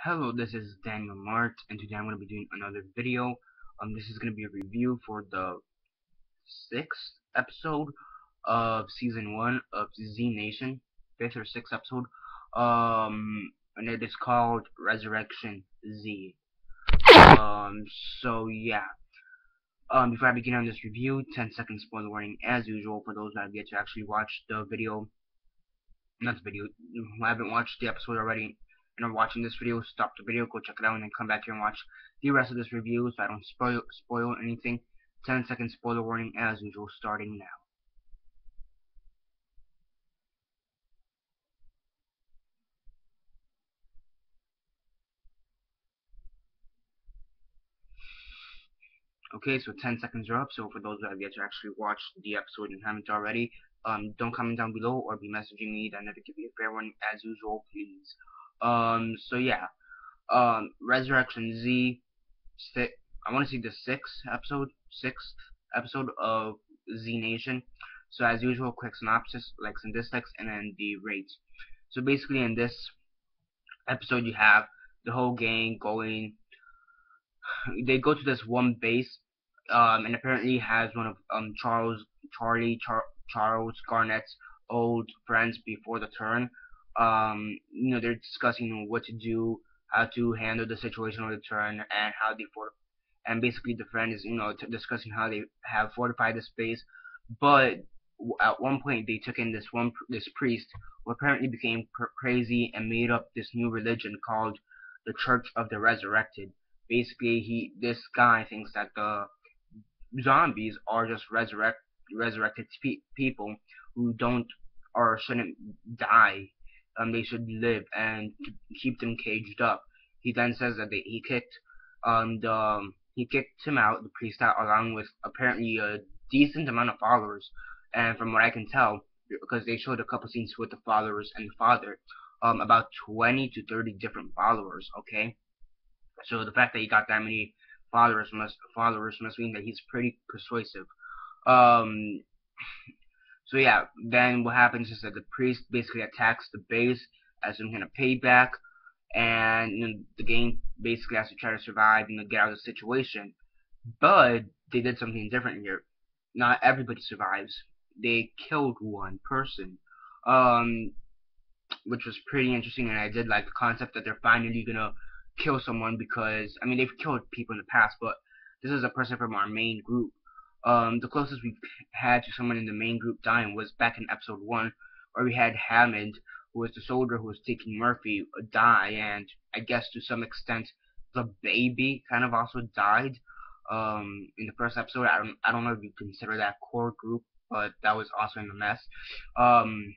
Hello, this is Daniel Mart, and today I'm going to be doing another video. This is going to be a review for the 6th episode of Season 1 of Z Nation, 5th or 6th episode, and it is called Resurrection Z. Um, so yeah, before I begin on this review, 10-second spoiler warning as usual for those that have yet to actually watch the video, not the video, who haven't watched the episode already and are watching this video, stop the video, go check it out, and then come back here and watch the rest of this review so I don't spoil anything. 10-second spoiler warning as usual, starting now. Okay, so 10 seconds are up, so for those that have yet to actually watch the episode and haven't already, don't comment down below or be messaging me, that never give you a fair one as usual, please. So yeah, Resurrection Z, I want to see the sixth episode of Z Nation. So as usual, quick synopsis, likes and dislikes, and then the rates. So basically, in this episode, you have the whole gang going. They go to this one base, and apparently has one of Charles Garnett's old friends before the turn. They're discussing what to do, how to handle the situation with the turn, and how they and basically the friend is discussing how they have fortified the space, but at one point they took in this priest who apparently became crazy and made up this new religion called the Church of the Resurrected. Basically, this guy thinks that the zombies are just resurrected people who don't or shouldn't die. They should live and keep them caged up. He then says that he kicked him out, the priest out, along with apparently a decent amount of followers. And from what I can tell, because they showed a couple scenes with the followers and the father, about 20 to 30 different followers. Okay, so the fact that he got that many followers must mean that he's pretty persuasive. Um, so yeah, then what happens is that the priest basically attacks the base as some kind of payback, and the game basically has to try to survive, get out of the situation. But they did something different here. Not everybody survives. They killed one person, um, which was pretty interesting, and I did like the concept that they're finally gonna kill someone, because I mean they've killed people in the past, but this is a person from our main group. The closest we've had to someone in the main group dying was back in episode 1, where we had Hammond, who was the soldier who was taking Murphy, die, and I guess to some extent the baby kind of also died. In the first episode, I don't know if you consider that core group, but that was also in the mess. Um,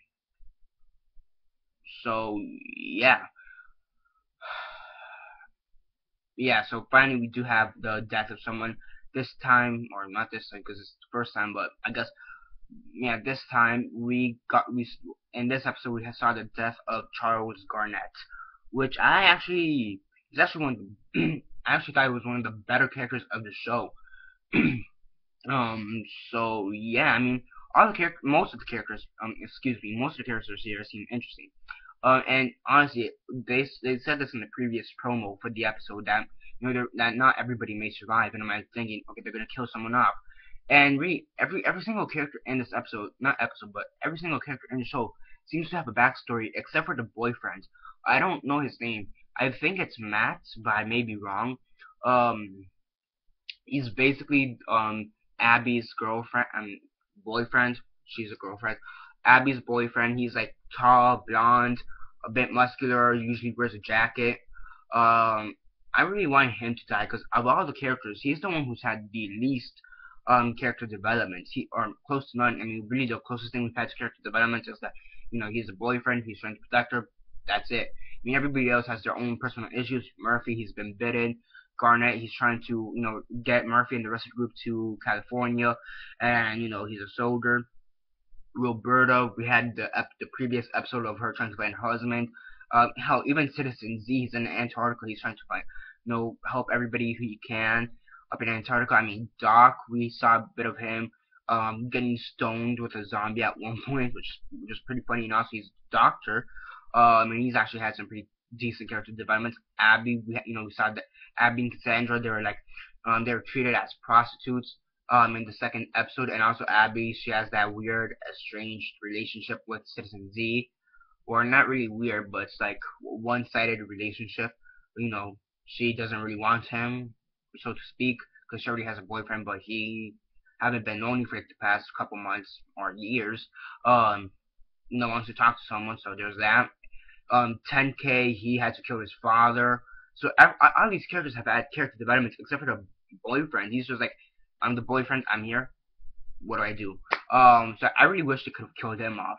so yeah, so finally we do have the death of someone. This time, or not this time because it's the first time, but I guess, yeah, this time in this episode we saw the death of Charles Garnett, which is actually one of the, I actually thought it was one of the better characters of the show. So yeah, I mean, most of the characters, most of the characters here seem interesting. And honestly, they said this in the previous promo for the episode that that not everybody may survive, and I'm thinking, okay, they're gonna kill someone off. And really, every single character in this episode, not episode, but every single character in the show seems to have a backstory, except for the boyfriend. I don't know his name. I think it's Matt, but I may be wrong. Um, he's basically Abby's girlfriend and boyfriend. She's a girlfriend. Abby's boyfriend. He's like tall, blonde, a bit muscular. Usually wears a jacket. I really want him to die because of all the characters, he's the one who's had the least character development. Or close to none. I mean, really the closest thing we've had to character development is that he's a boyfriend. He's trying to protect her. That's it. I mean, everybody else has their own personal issues. Murphy, he's been bitten. Garnett, he's trying to, get Murphy and the rest of the group to California, and he's a soldier. Roberta, we had the previous episode of her trying to find her husband. Hell, even Citizen Z, he's in Antarctica. He's trying to find, help everybody who he can up in Antarctica. I mean, Doc, we saw a bit of him getting stoned with a zombie at one point, which was pretty funny. And also, he's a doctor. And he's actually had some pretty decent character developments. Abby, we saw that Abby and Cassandra, they were treated as prostitutes in the second episode, and also Abby, she has that weird, estranged relationship with Citizen Z, or not really weird, but it's like one-sided relationship. She doesn't really want him, so to speak, because she already has a boyfriend, but he haven't been known for like the past couple months or years. Wants to talk to someone, so there's that. 10K, he had to kill his father. So all these characters have had character developments, except for the boyfriend. He's just like, I'm the boyfriend, I'm here. What do I do? So I really wish they could have killed him off.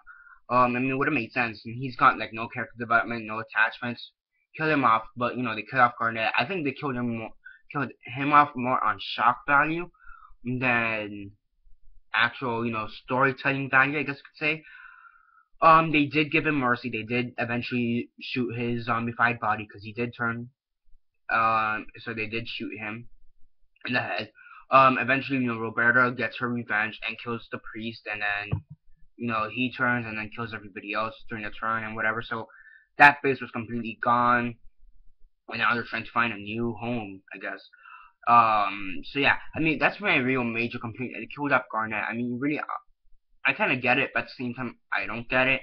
I mean, it would have made sense. And he's got like no character development, no attachments. Kill him off, but they killed off Garnet. I think they killed him off more on shock value than actual, storytelling value, I guess you could say. They did give him mercy. They did eventually shoot his zombified body because he did turn. So they did shoot him in the head. Eventually, Roberta gets her revenge and kills the priest, and then, he turns and then kills everybody else during the turn and whatever. So that base was completely gone, and now they're trying to find a new home, I guess. So yeah, I mean, that's my real major complaint. They killed off Garnet. I mean, really, I kind of get it, but at the same time, I don't get it.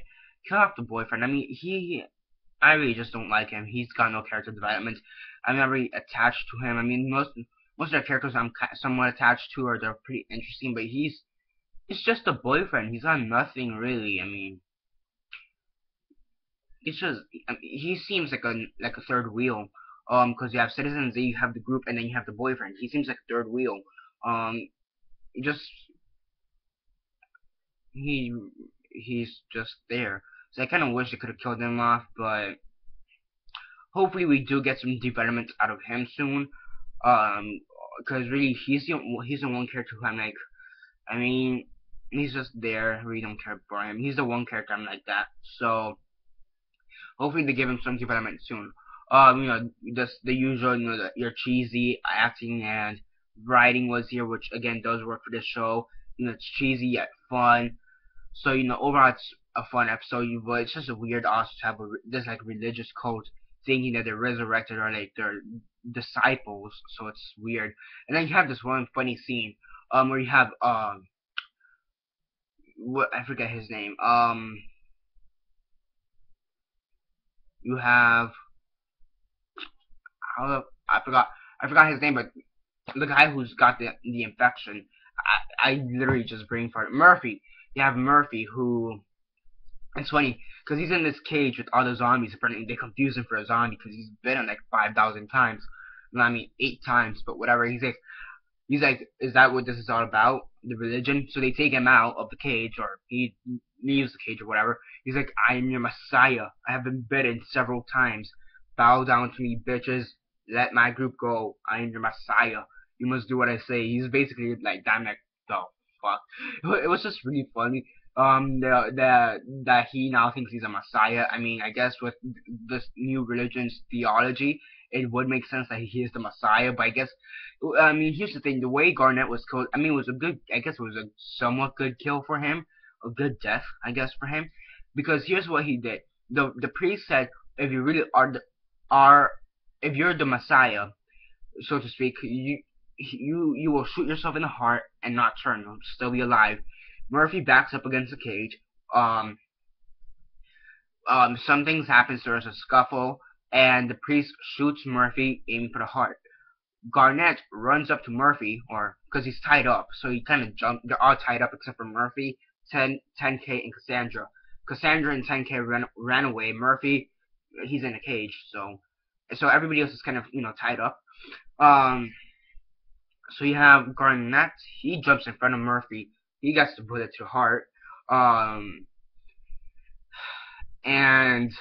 Kill off the boyfriend. I mean, I really just don't like him. He's got no character development. I'm not really attached to him. I mean, most of the characters I'm somewhat attached to they're pretty interesting, but it's just a boyfriend. He's got nothing really. I mean, it's just he seems like a third wheel. Because you have Citizen Z, you have the group, and then you have the boyfriend. He seems like a third wheel. Just he's just there. So I kind of wish they could have killed him off, but hopefully we do get some development out of him soon. Because really he's the one character who I'm like, I mean, he's just there. I really don't care for him. He's the one character I'm like that. So hopefully they give him some development soon. Just the usual, your cheesy acting and writing was here, which again does work for this show. It's cheesy yet fun. So overall it's a fun episode. But it's just a weird also to have this like religious cult thinking that they're resurrected or like they're disciples. So it's weird. And then you have this one funny scene where you have what I forget his name. You have I forgot his name, but the guy who's got the infection. I literally just brain farted. Murphy. You have Murphy, who it's funny because he's in this cage with all the zombies. Apparently, they confuse him for a zombie because he's been on like 5,000 times. I mean 8 times, but whatever. He's like, is that what this is all about? The religion? So they take him out of the cage, or he leaves the cage or whatever. He's like, I am your Messiah. I have been bitten several times. Bow down to me, bitches. Let my group go. I am your Messiah. You must do what I say. He's basically like, damn, like, the fuck. It was just really funny. That he now thinks he's a Messiah. I mean, I guess with this new religion's theology, it would make sense that he is the Messiah. But I guess, I mean, here's the thing: the way Garnet was killed, I mean, it was a good. I guess it was a somewhat good kill for him, a good death, I guess, for him. Because here's what he did: the priest said, if you really if you're the Messiah, so to speak, you will shoot yourself in the heart and not turn. You'll still be alive. Murphy backs up against the cage. Some things happen. So there's a scuffle, and the priest shoots Murphy, aiming for the heart. Garnet runs up to Murphy, or because he's tied up, so he kind of jumps. They're all tied up except for Murphy, 10K, and Cassandra. Cassandra and 10K ran away. Murphy, he's in a cage, so everybody else is kind of tied up. So you have Garnet. He jumps in front of Murphy. He gets the bullet to the heart. And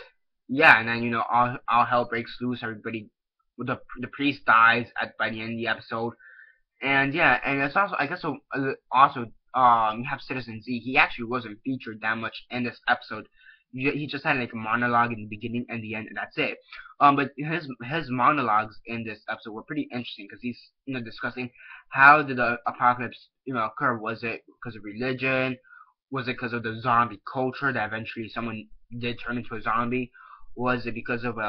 yeah, and then all hell breaks loose. Everybody, the priest dies by the end of the episode. And yeah, and it's also, I guess, also you have Citizen Z. He actually wasn't featured that much in this episode. He just had like a monologue in the beginning and the end, and that's it. But his monologues in this episode were pretty interesting because he's discussing how did the apocalypse occur. Was it because of religion? Was it because of the zombie culture that eventually someone did turn into a zombie? Was it because of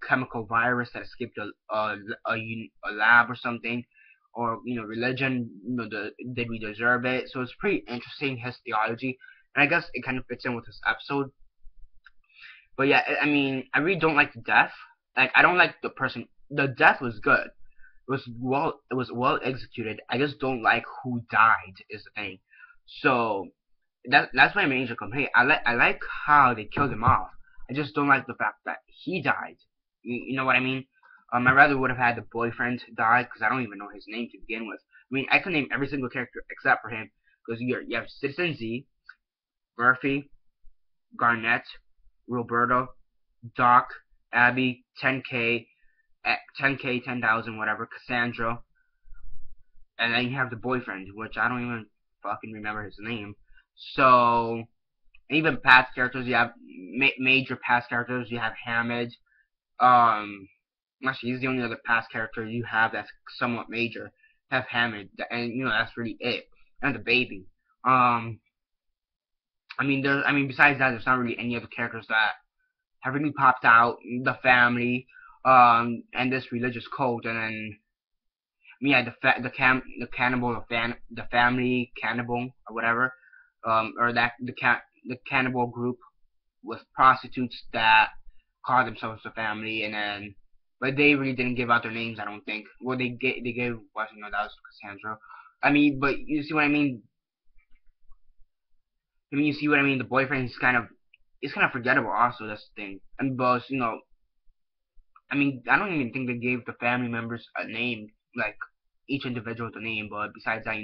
chemical virus that escaped a lab or something, or religion. Did we deserve it? So it's pretty interesting, his theology, and I guess it kind of fits in with this episode. But yeah, I mean, I really don't like the death. Like, I don't like the person. The death was good. It was well executed. I just don't like who died is the thing. So that's my major complaint. I like how they killed him off. I just don't like the fact that he died. You know what I mean? I rather would have had the boyfriend die, because I don't even know his name to begin with. I mean, I can name every single character except for him, because you have Citizen Z, Murphy, Garnett, Roberto, Doc, Abby, 10K, 10K, 10,000, whatever, Cassandra, and then you have the boyfriend, which I don't even fucking remember his name. So, even past characters, you have major past characters. You have Hamid. Actually, he's the only other past character you have that's somewhat major. You have Hamid, and that's really it. And the baby. I mean, besides that, there's not really any other characters that have really popped out. The family, and this religious cult, and then yeah, the cannibal, the family cannibal or whatever, or the cannibal group with prostitutes that call themselves the family, and then but they really didn't give out their names, I don't think. Well, they gave that was Cassandra. I mean, but you see what I mean? You see what I mean? The boyfriend is kind of forgettable. Also, that's the thing. And but I mean, I don't even think they gave the family members a name, like each individual the name. But besides that,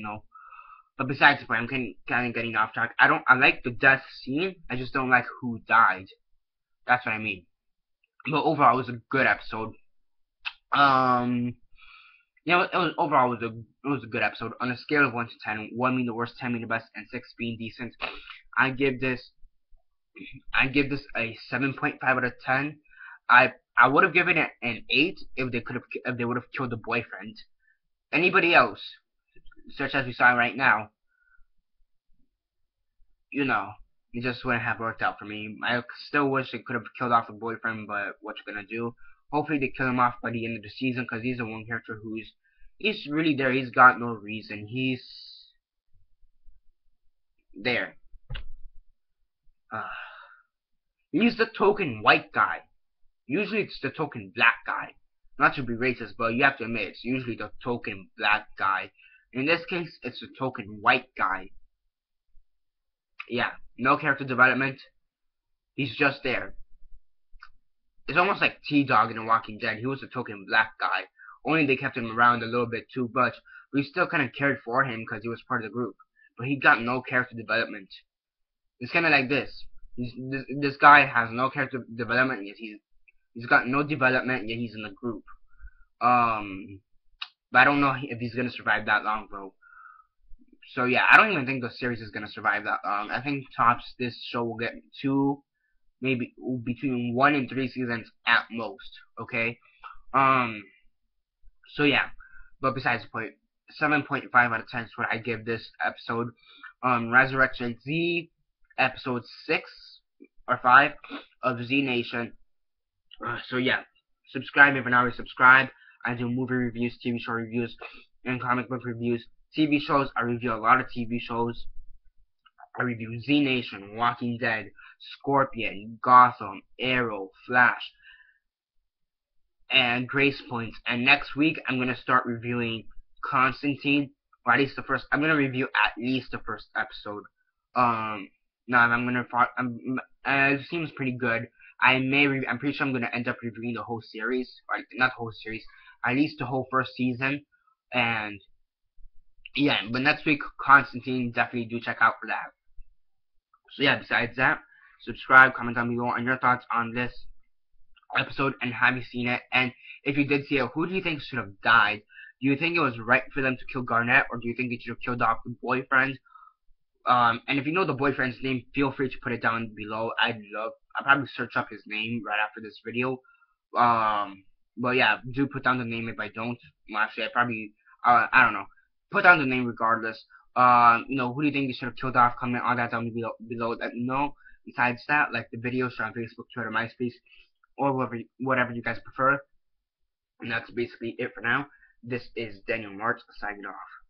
But besides the point, I'm kind of getting off track. I like the death scene. I just don't like who died. That's what I mean. But overall, it was a good episode. Overall, it was a good episode. On a scale of 1 to 10, 1 being the worst, 10 being the best, and 6 being decent, I give this a 7.5 out of 10. I would have given it an 8 if they would have killed the boyfriend. Anybody else, such as we saw right now, it just wouldn't have worked out for me. I still wish they could have killed off the boyfriend, but what you gonna do? Hopefully they kill him off by the end of the season, because he's the one character he's really there. He's got no reason. He's there. He's the token white guy. Usually it's the token black guy. Not to be racist, but you have to admit, it's usually the token black guy. In this case, it's the token white guy. Yeah, no character development. He's just there. It's almost like T-Dog in The Walking Dead. He was the token black guy. Only they kept him around a little bit too much. We still kind of cared for him because he was part of the group. But he got no character development. It's kind of like this. This guy has no character development, yet he's got no development, yet he's in the group. But I don't know if he's gonna survive that long, though. So yeah, I don't even think the series is gonna survive that long. I think tops this show will get 2, maybe between 1 and 3 seasons at most. Okay. So yeah, but besides the point, 7.5 out of 10 is what I give this episode. Resurrection Z, episode 6 or 5 of Z Nation. So yeah, subscribe if you're not already subscribed. I do movie reviews, TV show reviews, and comic book reviews. TV shows, I review a lot of TV shows. I review Z Nation, Walking Dead, Scorpion, Gotham, Arrow, Flash, and Grace Points. And next week, I'm gonna start reviewing Constantine, or at least the first. I'm gonna review at least the first episode. It seems pretty good. I'm pretty sure I'm gonna end up reviewing the whole series, or not the whole series, at least the whole first season. And yeah, but next week, Constantine, definitely do check out for that. So yeah, besides that, subscribe, comment down below on your thoughts on this episode, and have you seen it? And if you did see it, who do you think should have died? Do you think it was right for them to kill Garnett, or do you think they should have killed off the boyfriend? And if you know the boyfriend's name, feel free to put it down below. I'll probably search up his name right after this video. But yeah, do put down the name if I don't. Well, actually, I don't know. Put down the name regardless. Who do you think they should have killed off? Comment all that down below. Let me know. Besides that, like the video, share on Facebook, Twitter, MySpace, or whatever you guys prefer. And that's basically it for now. This is Daniel March signing off.